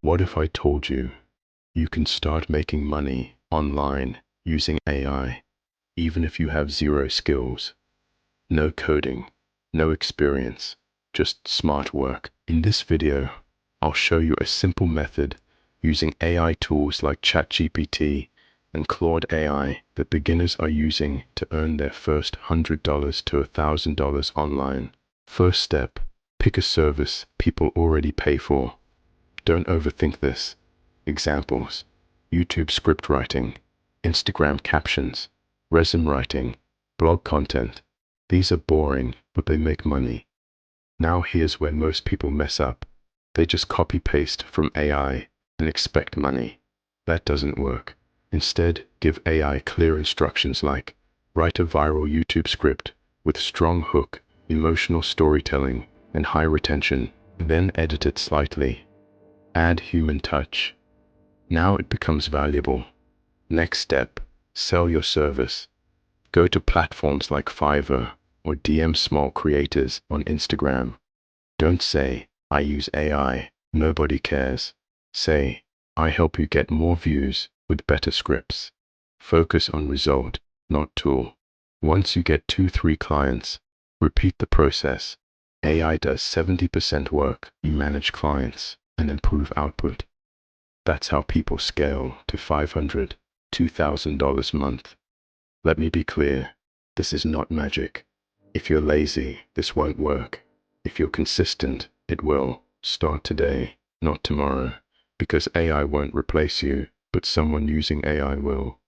What if I told you you can start making money online using AI, even if you have zero skills? No coding, no experience, just smart work. In this video, I'll show you a simple method using AI tools like ChatGPT and Claude AI that beginners are using to earn their first $100 to $1,000 online. First step, pick a service people already pay for. Don't overthink this. Examples: YouTube script writing, Instagram captions, resume writing, blog content. These are boring, but they make money. Now here's where most people mess up. They just copy-paste from AI and expect money. That doesn't work. Instead, give AI clear instructions like, write a viral YouTube script with strong hook, emotional storytelling, and high retention, then edit it slightly. Add human touch. Now it becomes valuable. Next step, sell your service. Go to platforms like Fiverr or DM small creators on Instagram. Don't say, I use AI, nobody cares. Say, I help you get more views with better scripts. Focus on result, not tool. Once you get 2-3 clients, repeat the process. AI does 70% work. You manage clients and improve output. That's how people scale to $500, $2,000 a month. Let me be clear, this is not magic. If you're lazy, this won't work. If you're consistent, it will. Start today, not tomorrow, because AI won't replace you, but someone using AI will.